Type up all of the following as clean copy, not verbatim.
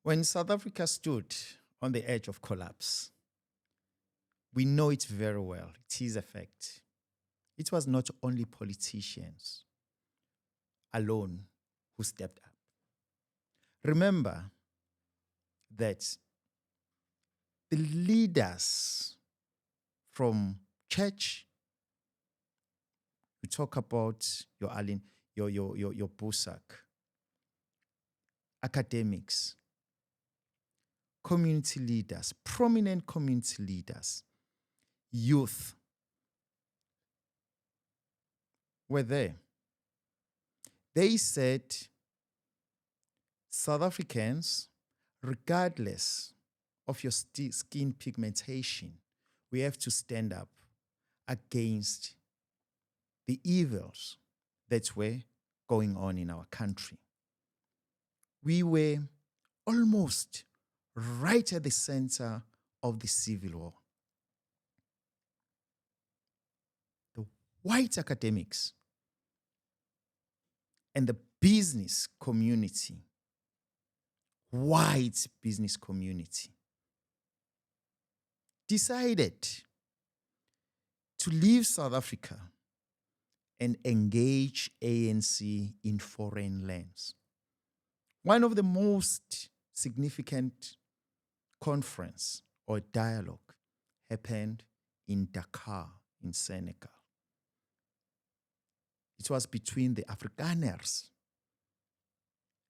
When South Africa stood on the edge of collapse, we know it very well. It is a fact. It was not only politicians alone who stepped up. Remember that the leaders from church, we talk about your Alin, your Busak, academics, community leaders, prominent community leaders, youth were there. They said South Africans, regardless of your skin pigmentation, we have to stand up against the evils that were going on in our country. We were almost right at the center of the civil war. The white academics and the business community, white business community, decided to leave South Africa and engage ANC in foreign lands. One of the most significant conference or dialogue happened in Dakar, in Senegal. It was between the Afrikaners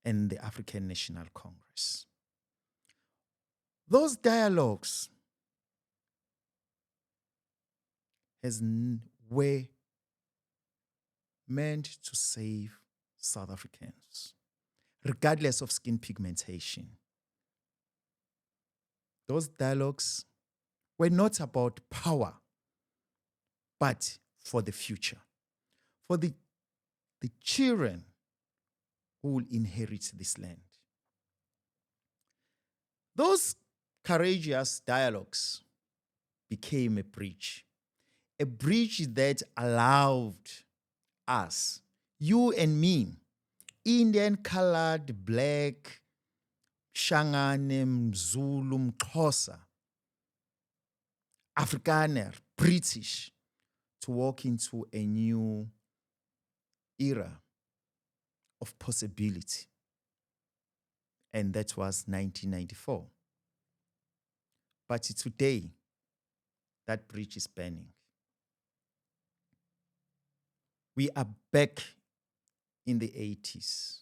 and the African National Congress. Those dialogues were meant to save South Africans, regardless of skin pigmentation. Those dialogues were not about power, but for the future, for the children who will inherit this land. Those courageous dialogues became a bridge that allowed us, you and me, Indian, colored, black, Shangane, Mzulu, Xhosa, Afrikaner, British, to walk into a new era of possibility. And that was 1994. But today, that bridge is burning. We are back in the 80s.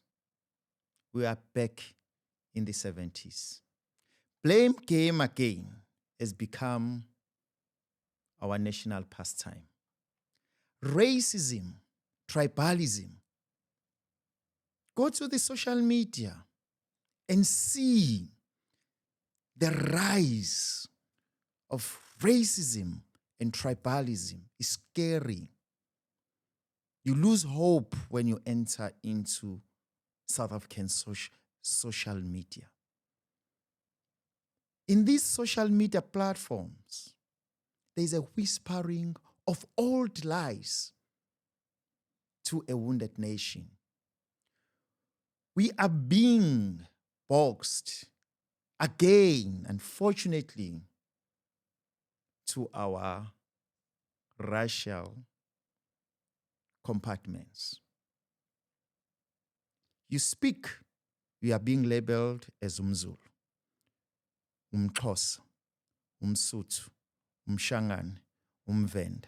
We are back in the 70s. Blame game again has become our national pastime. Racism, tribalism. Go to the social media and see the rise of racism and tribalism. It's scary. You lose hope when you enter into South African social media. In these social media platforms, there's a whispering of old lies to a wounded nation. We are being boxed again, unfortunately, to our racial compartments. You speak, you are being labeled as Umzulu, Umxhosa, Umsuthu, Umshangane, Umvenda.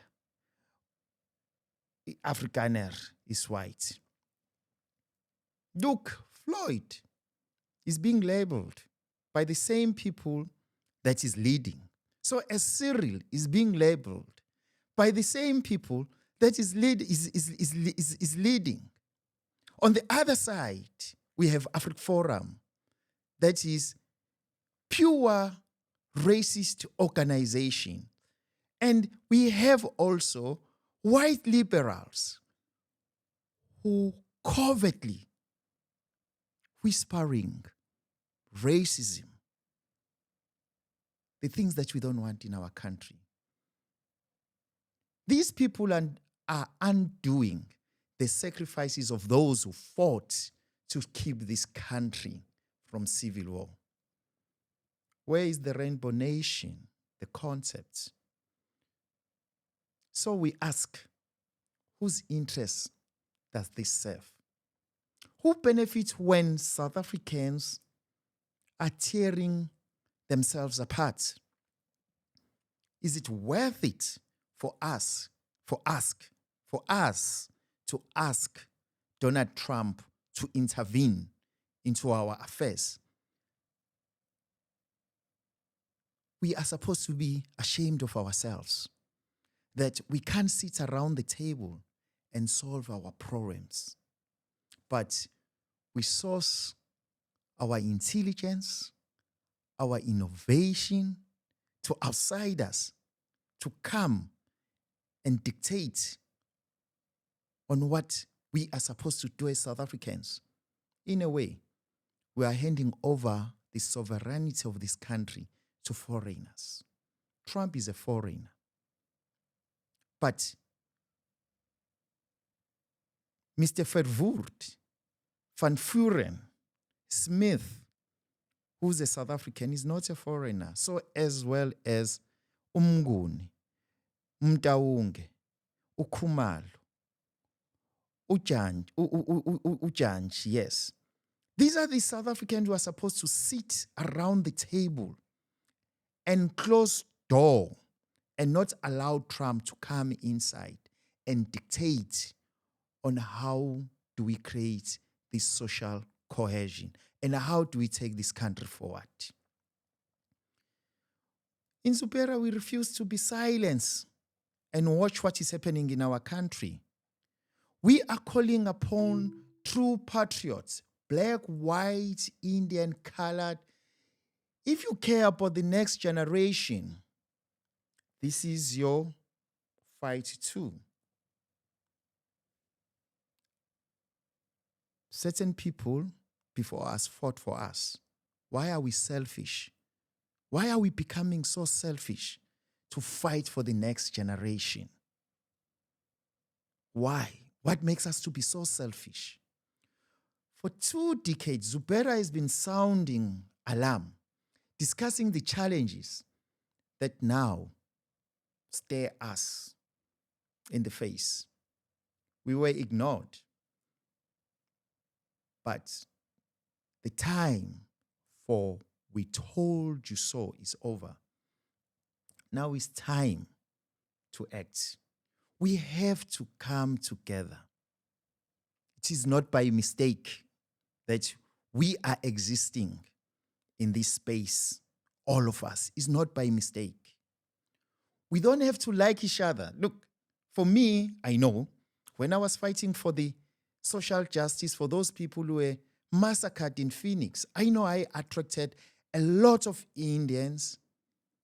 Afrikaner is white. Look, Floyd is being labeled by the same people that is leading. So as Cyril is being labeled by the same people that is leading. On the other side, we have Africa Forum, that is pure racist organization. And we have also white liberals who covertly whispering racism, the things that we don't want in our country. These people are undoing the sacrifices of those who fought to keep this country from civil war. Where is the rainbow nation? The concept. So we ask, whose interests does this serve? Who benefits when South Africans are tearing themselves apart? Is it worth it for us to ask Donald Trump to intervene into our affairs? We are supposed to be ashamed of ourselves that we can't sit around the table and solve our problems. But we source our intelligence, our innovation to outsiders to come and dictate on what we are supposed to do as South Africans. In a way, we are handing over the sovereignty of this country to foreigners. Trump is a foreigner. But Mr. Verwoerd, Van Vuren, Smith, who's a South African, is not a foreigner. So as well as Umnguni, Mtaunge, Ukhumalo, Ujanji, yes. These are the South Africans who are supposed to sit around the table and close door and not allow Trump to come inside and dictate on how do we create this social cohesion and how do we take this country forward. In Xubera, we refuse to be silenced and watch what is happening in our country. We are calling upon true patriots, black, white, Indian, colored. If you care about the next generation, this is your fight too. Certain people before us fought for us. Why are we selfish? Why are we becoming so selfish to fight for the next generation? Why? What makes us to be so selfish? For 2 decades, Xubera has been sounding alarm, discussing the challenges that now stare us in the face. We were ignored. But the time for "we told you so" is over. Now it's time to act. We have to come together. It is not by mistake that we are existing in this space, all of us. It's not by mistake. We don't have to like each other. Look, for me, I know, when I was fighting for the social justice for those people who were massacred in Phoenix, I know I attracted a lot of Indians,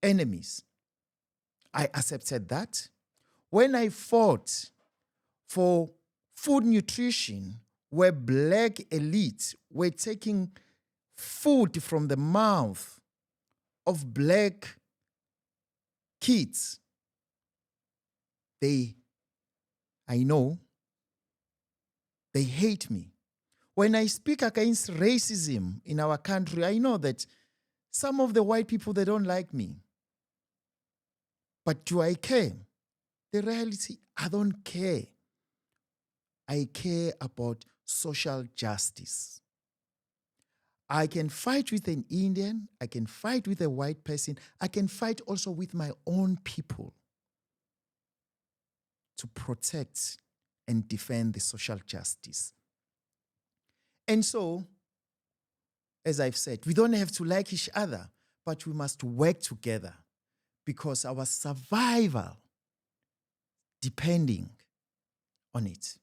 enemies. I accepted that. When I fought for food nutrition, where black elites were taking food from the mouth of black kids, I know, they hate me. When I speak against racism in our country, I know that some of the white people, they don't like me. But do I care? The reality, I don't care. I care about social justice. I can fight with an Indian, I can fight with a white person, I can fight also with my own people to protect and defend the social justice. And so, as I've said, we don't have to like each other, but we must work together because our survival depending on it.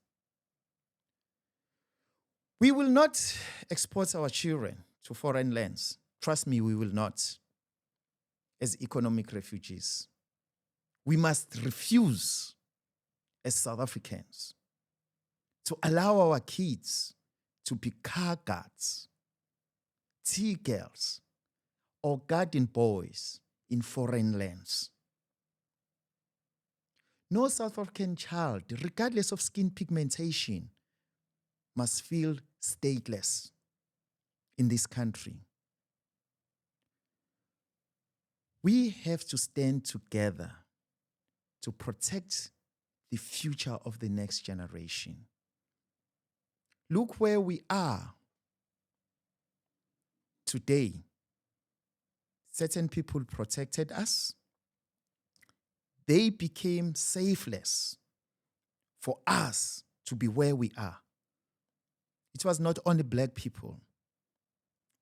We will not export our children to foreign lands. Trust me, we will not, as economic refugees. We must refuse, as South Africans, to allow our kids to be car guards, tea girls, or garden boys in foreign lands. No South African child, regardless of skin pigmentation, must feel stateless in this country. We have to stand together to protect the future of the next generation. Look where we are today. Certain people protected us. They became safeless for us to be where we are. It was not only black people.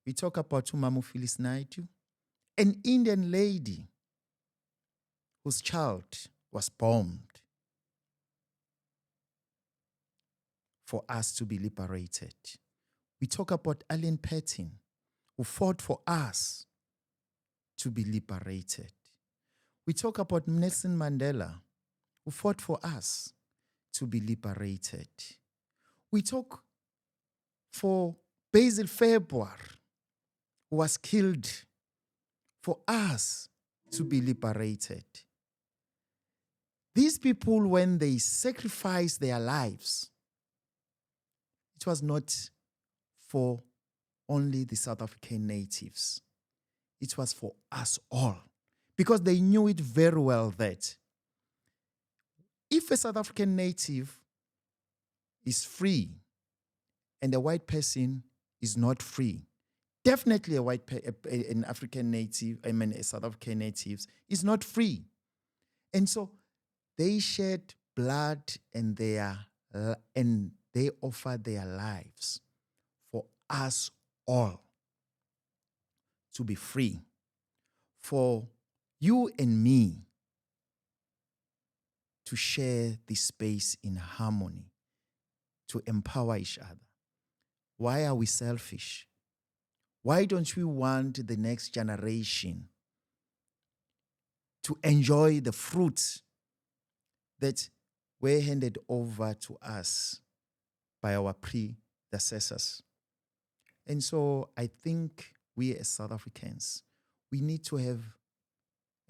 We talk about Umamu Phyllis Naidu, an Indian lady whose child was bombed for us to be liberated. We talk about Alan Patton, who fought for us to be liberated. We talk about Nelson Mandela, who fought for us to be liberated. We talk for Basil February, who was killed for us to be liberated. These people, when they sacrificed their lives, it was not for only the South African natives. It was for us all, because they knew it very well that if a South African native is free and a white person is not free, definitely an African native, a South African native is not free. And so they shed blood and they offer their lives for us all to be free, for you and me to share this space in harmony, to empower each other. Why are we selfish? Why don't we want the next generation to enjoy the fruits that were handed over to us by our predecessors? And so I think we as South Africans, we need to have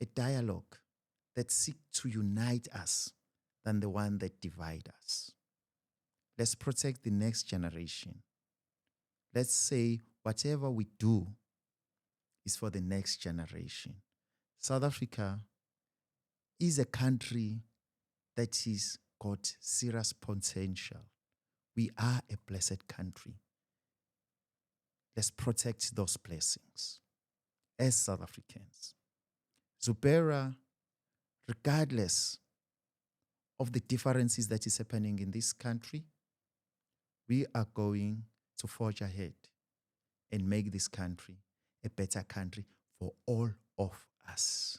a dialogue that seeks to unite us than the one that divides us. Let's protect the next generation. Let's say whatever we do is for the next generation. South Africa is a country that is got serious potential. We are a blessed country. Let's protect those blessings as South Africans. Xubera, regardless of the differences that is happening in this country, we are going to forge ahead and make this country a better country for all of us.